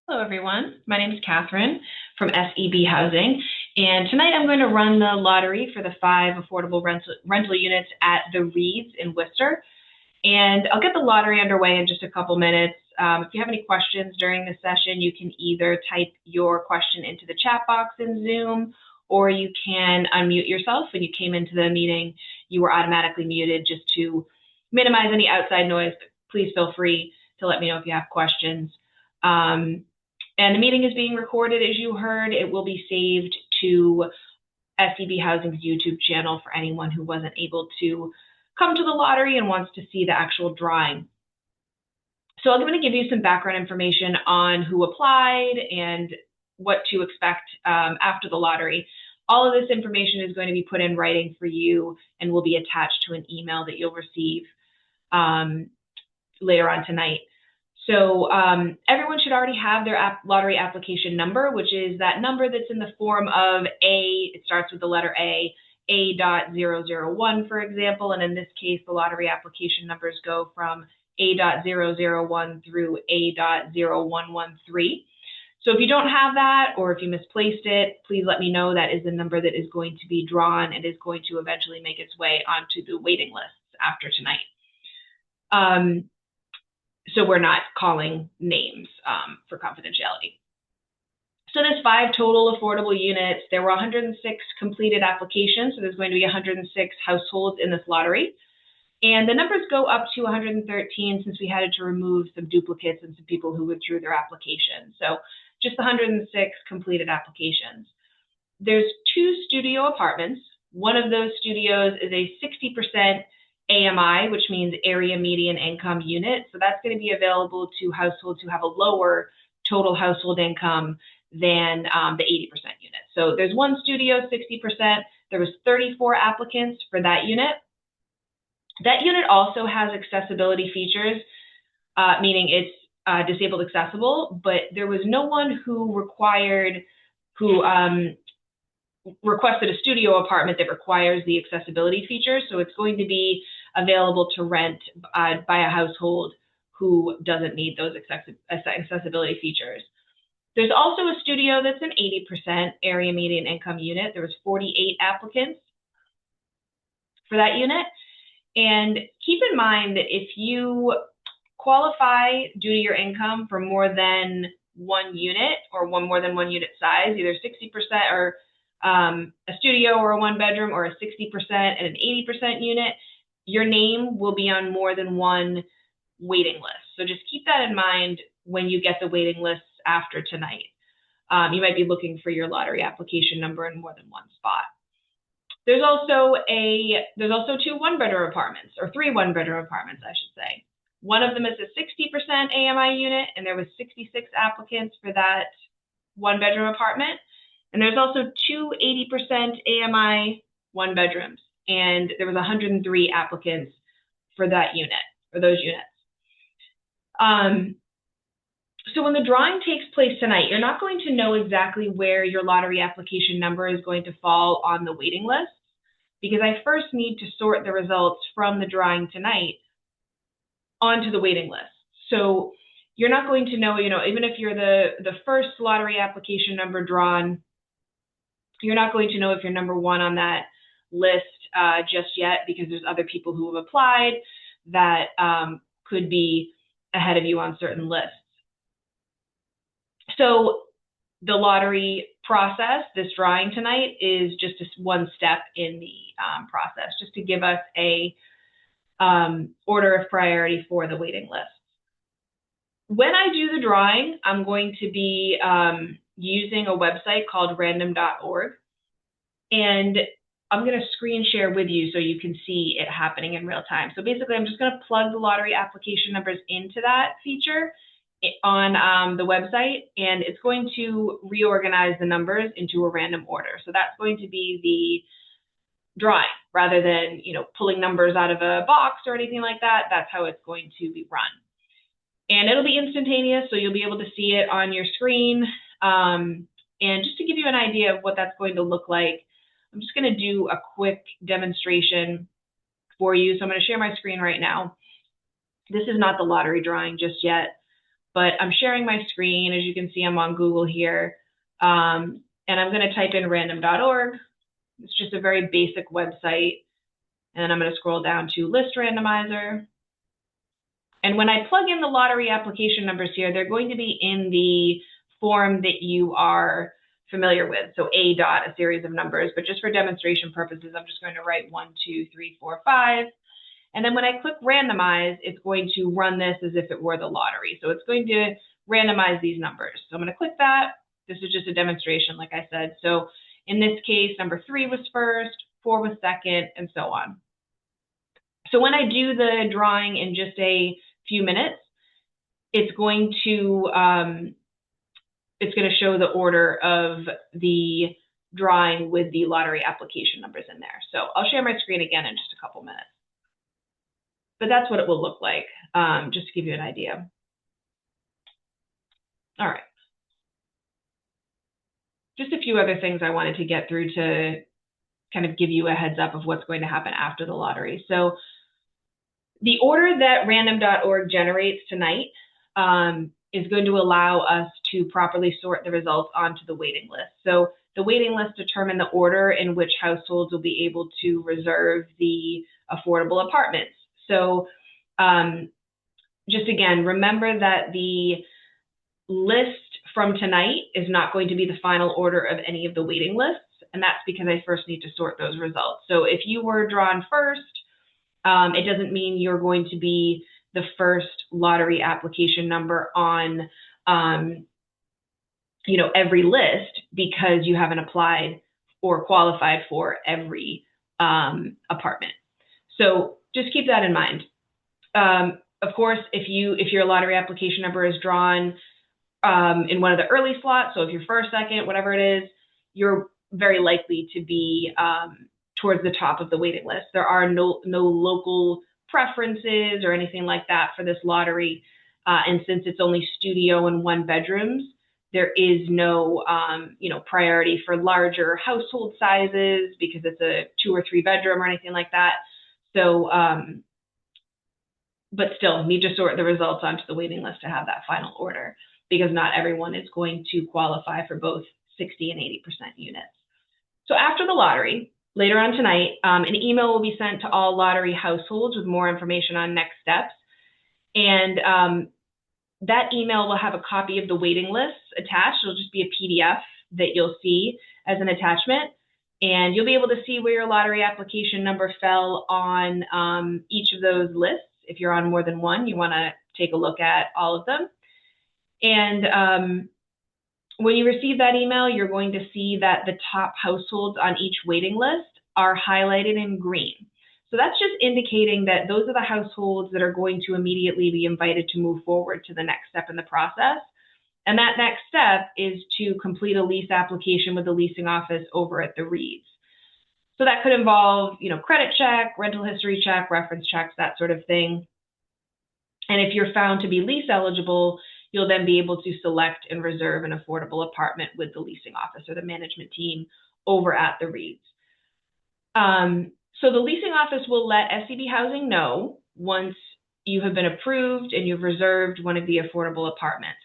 Hello, everyone. My name is Catherine from SEB Housing, and tonight I'm going to run the lottery for the 5 affordable rental units at the Reeds in Worcester. And I'll get the lottery underway in just a couple minutes. If you have any questions during the session, you can either type your question into the chat box in Zoom, or you can unmute yourself. When you came into the meeting, you were automatically muted just to minimize any outside noise. But please feel free to let me know if you have questions. And the meeting is being recorded, as you heard. It will be saved to SEB Housing's YouTube channel for anyone who wasn't able to come to the lottery and wants to see the actual drawing. So I'm going to give you some background information on who applied and what to expect after the lottery. All of this information is going to be put in writing for you and will be attached to an email that you'll receive later on tonight. So everyone should already have their lottery application number, which is that number that's in the form of A. It starts with the letter A.001, for example. And in this case, the lottery application numbers go from A.001 through A.0113. So if you don't have that, or if you misplaced it, please let me know. That is the number that is going to be drawn and is going to eventually make its way onto the waiting lists after tonight. So we're not calling names for confidentiality. So there's 5 total affordable units. There were 106 completed applications, so there's going to be 106 households in this lottery. And the numbers go up to 113 since we had to remove some duplicates and some people who withdrew their application. So just 106 completed applications. There's 2 studio apartments. One of those studios is a 60% AMI, which means area median income unit. So that's going to be available to households who have a lower total household income than the 80% unit. So there's one studio, 60%. There was 34 applicants for that unit. That unit also has accessibility features, meaning it's disabled accessible, but there was no one who requested a studio apartment that requires the accessibility features. So it's going to be available to rent by a household who doesn't need those accessibility features. There's also a studio that's an 80% area median income unit. There was 48 applicants for that unit. And keep in mind that if you qualify due to your income for more than one unit or more than one unit size, either 60% or a studio or a 1-bedroom, or a 60% and an 80% unit, your name will be on more than one waiting list. So just keep that in mind when you get the waiting lists after tonight. You might be looking for your lottery application number in more than one spot. There's also 2 1-bedroom apartments, or 3 1-bedroom apartments, I should say. One of them is a 60% AMI unit, and there was 66 applicants for that 1-bedroom apartment. And there's also 2 80% AMI 1-bedrooms, and there was 103 applicants for that unit, or those units. So when the drawing takes place tonight, you're not going to know exactly where your lottery application number is going to fall on the waiting list, because I first need to sort the results from the drawing tonight onto the waiting list. So you're not going to know, even if you're the first lottery application number drawn, you're not going to know if you're number 1 on that list just yet, because there's other people who have applied that could be ahead of you on certain lists. So the lottery process, this drawing tonight, is just one step in the process, just to give us a order of priority for the waiting list. When I do the drawing, I'm going to be using a website called random.org, and I'm going to screen share with you so you can see it happening in real time. So basically, I'm just going to plug the lottery application numbers into that feature on the website, and it's going to reorganize the numbers into a random order. So that's going to be the drawing, rather than pulling numbers out of a box or anything like that. That's how it's going to be run. And it'll be instantaneous, so you'll be able to see it on your screen. And just to give you an idea of what that's going to look like, I'm just going to do a quick demonstration for you. So I'm going to share my screen right now. This is not the lottery drawing just yet. but I'm sharing my screen. As you can see, I'm on Google here, and I'm going to type in random.org. It's just a very basic website, and I'm going to scroll down to list randomizer. And when I plug in the lottery application numbers here, they're going to be in the form that you are familiar with. So a dot, a series of numbers, but just for demonstration purposes, I'm just going to write 1, 2, 3, 4, 5. And then when I click randomize, it's going to run this as if it were the lottery. So it's going to randomize these numbers. So I'm going to click that. This is just a demonstration, like I said. So in this case, number 3 was first, 4 was second, and so on. So when I do the drawing in just a few minutes, it's going to show the order of the drawing with the lottery application numbers in there. So I'll share my screen again in just a couple minutes. But that's what it will look like, just to give you an idea. All right. Just a few other things I wanted to get through to kind of give you a heads up of what's going to happen after the lottery. So the order that random.org generates tonight is going to allow us to properly sort the results onto the waiting list. So the waiting list determines the order in which households will be able to reserve the affordable apartments. So just again, remember that the list from tonight is not going to be the final order of any of the waiting lists, and that's because I first need to sort those results. So if you were drawn first, it doesn't mean you're going to be the first lottery application number on every list, because you haven't applied or qualified for every apartment. So just keep that in mind. Of course, if your lottery application number is drawn in one of the early slots, so if you're first, second, whatever it is, you're very likely to be towards the top of the waiting list. There are no local preferences or anything like that for this lottery. And since it's only studio and 1 bedrooms, there is no priority for larger household sizes because it's a 2 or 3 bedroom or anything like that. So, but still need to sort the results onto the waiting list to have that final order, because not everyone is going to qualify for both 60 and 80% units. So after the lottery, later on tonight, an email will be sent to all lottery households with more information on next steps. And that email will have a copy of the waiting lists attached. It'll just be a PDF that you'll see as an attachment. And you'll be able to see where your lottery application number fell on each of those lists. If you're on more than one, you want to take a look at all of them. And when you receive that email, you're going to see that the top households on each waiting list are highlighted in green. So that's just indicating that those are the households that are going to immediately be invited to move forward to the next step in the process. And that next step is to complete a lease application with the leasing office over at the Reeds. So that could involve, credit check, rental history check, reference checks, that sort of thing. And if you're found to be lease eligible, you'll then be able to select and reserve an affordable apartment with the leasing office or the management team over at the Reeds. So the leasing office will let SCB Housing know once you have been approved and you've reserved one of the affordable apartments.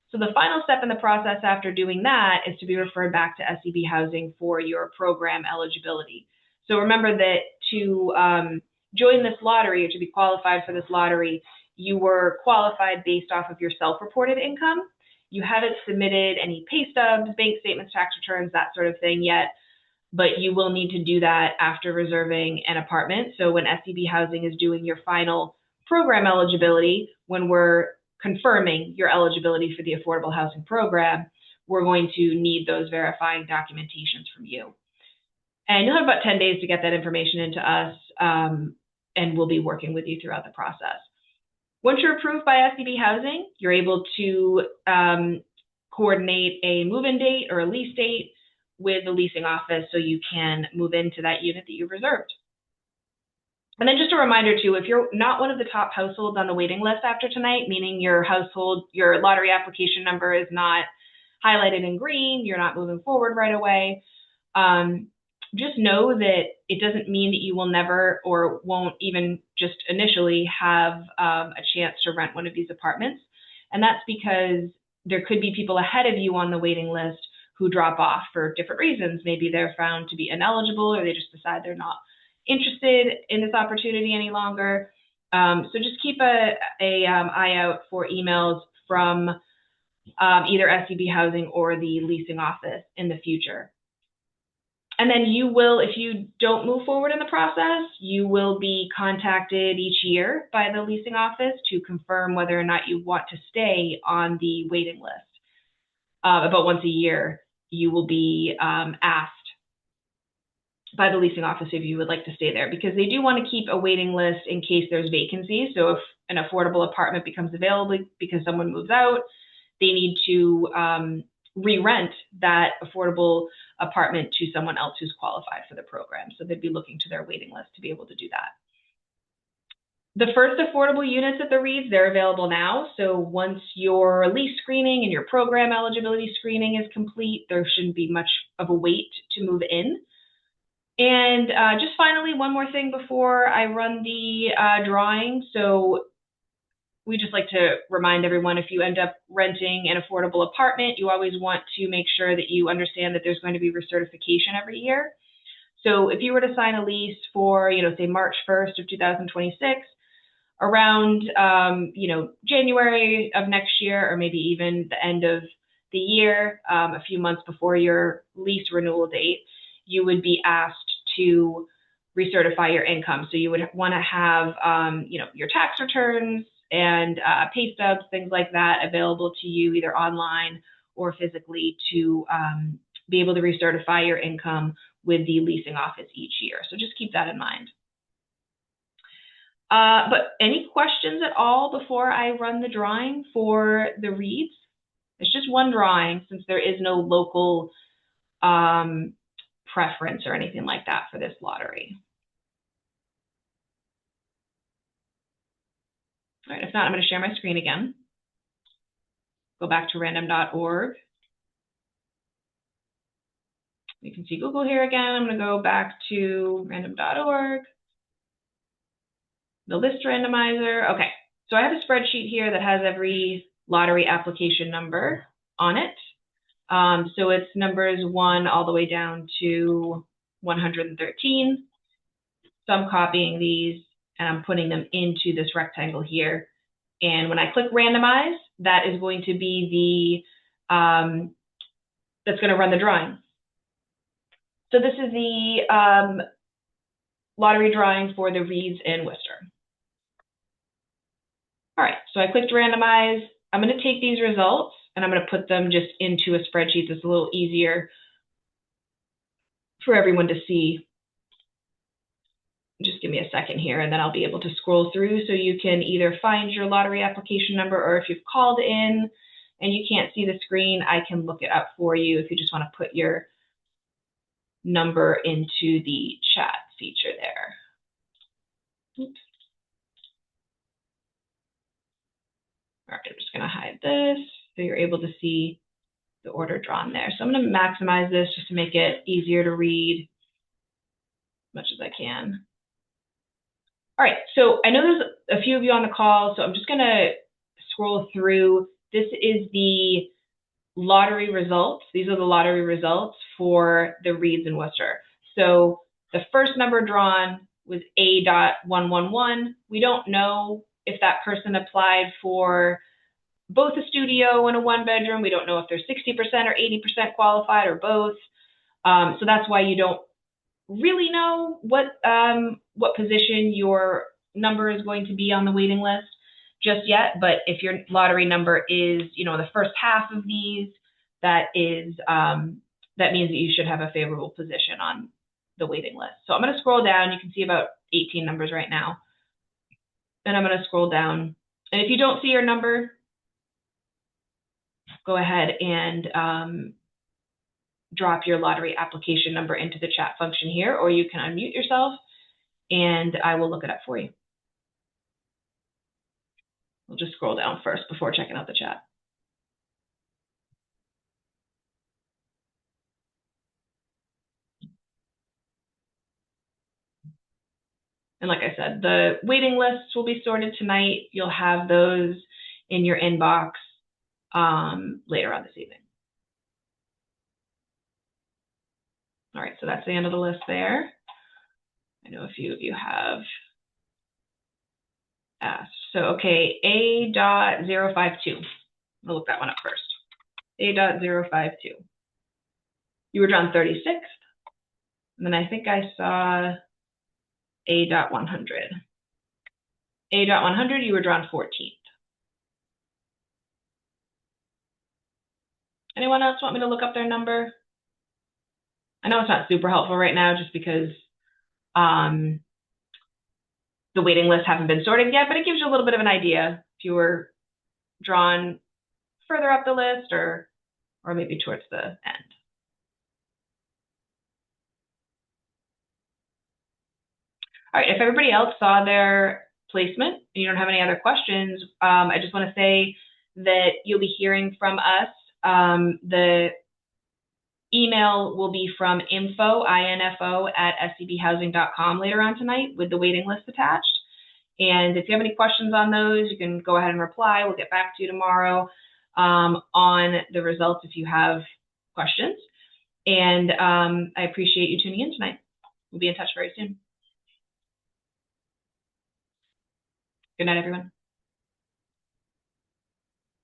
So the final step in the process after doing that is to be referred back to SCB Housing for your program eligibility. So remember that to join this lottery or to be qualified for this lottery, you were qualified based off of your self-reported income. You haven't submitted any pay stubs, bank statements, tax returns, that sort of thing yet, but you will need to do that after reserving an apartment. So when SCB Housing is doing your final program eligibility, when we're confirming your eligibility for the affordable housing program, we're going to need those verifying documentations from you. And you'll have about 10 days to get that information into us, and we'll be working with you throughout the process. Once you're approved by SCB Housing, you're able to coordinate a move-in date or a lease date with the leasing office so you can move into that unit that you've reserved. And then just a reminder too, if you're not one of the top households on the waiting list after tonight, meaning your lottery application number is not highlighted in green, you're not moving forward right away, just know that it doesn't mean that you will never or won't even just initially have a chance to rent one of these apartments. And that's because there could be people ahead of you on the waiting list who drop off for different reasons. Maybe they're found to be ineligible, or they just decide they're not interested in this opportunity any longer. So just keep an eye out for emails from either SCB Housing or the leasing office in the future. And then you will, if you don't move forward in the process, you will be contacted each year by the leasing office to confirm whether or not you want to stay on the waiting list. About once a year, you will be asked by the leasing office if you would like to stay there, because they do want to keep a waiting list in case there's vacancies. So if an affordable apartment becomes available because someone moves out, they need to re-rent that affordable apartment to someone else who's qualified for the program. So they'd be looking to their waiting list to be able to do that. The first affordable units at the Reeds, they're available now. So once your lease screening and your program eligibility screening is complete, there shouldn't be much of a wait to move in. And just finally, one more thing before I run the drawing. So we just like to remind everyone, if you end up renting an affordable apartment, you always want to make sure that you understand that there's going to be recertification every year. So if you were to sign a lease for, say March 1st of 2026, around, January of next year, or maybe even the end of the year, a few months before your lease renewal date, you would be asked to recertify your income. So you would want to have, your tax returns and pay stubs, things like that, available to you either online or physically to be able to recertify your income with the leasing office each year. So just keep that in mind. But any questions at all before I run the drawing for the Reeds? It's just one drawing since there is no local preference or anything like that for this lottery. All right, if not, I'm going to share my screen again. Go back to random.org. You can see Google here again. I'm going to go back to random.org. The list randomizer. Okay, so I have a spreadsheet here that has every lottery application number on it. So it's numbers 1 all the way down to 113. So I'm copying these and I'm putting them into this rectangle here. And when I click randomize, that is going to be the, that's going to run the drawing. So this is the lottery drawing for the Reeds in Worcester. All right, so I clicked randomize. I'm going to take these results and I'm going to put them just into a spreadsheet that's a little easier for everyone to see. Just give me a second here and then I'll be able to scroll through so you can either find your lottery application number, or if you've called in and you can't see the screen, I can look it up for you if you just want to put your number into the chat feature there. Oops. All right, I'm just going to hide this so you're able to see the order drawn there. So I'm going to maximize this just to make it easier to read as much as I can. All right, so I know there's a few of you on the call, so I'm just going to scroll through. This is the lottery results. These are the lottery results for the Reeds in Worcester. So the first number drawn was A.111. We don't know if that person applied for both a studio and a one-bedroom. We don't know if they're 60% or 80% qualified or both. So that's why you don't really know what position your number is going to be on the waiting list just yet. But if your lottery number is, the first half of these, that is that means that you should have a favorable position on the waiting list. So I'm going to scroll down. You can see about 18 numbers right now. And I'm going to scroll down. And if you don't see your number, go ahead and drop your lottery application number into the chat function here, or you can unmute yourself and I will look it up for you. We'll just scroll down first before checking out the chat. And like I said, the waiting lists will be sorted tonight. You'll have those in your inbox later on this evening. All right, so that's the end of the list there. I know a few of you have asked. So, okay, A.052. I'll look that one up first. A.052. You were drawn 36th. And then I think I saw A.100. A.100, you were drawn 14th. Anyone else want me to look up their number? I know it's not super helpful right now just because the waiting lists haven't been sorted yet, but it gives you a little bit of an idea if you were drawn further up the list or maybe towards the end. All right, if everybody else saw their placement and you don't have any other questions, I just want to say that you'll be hearing from us. The email will be from info@scbhousing.com later on tonight with the waiting list attached. And if you have any questions on those, you can go ahead and reply. We'll get back to you tomorrow on the results if you have questions. And I appreciate you tuning in tonight. We'll be in touch very soon. Good night, everyone.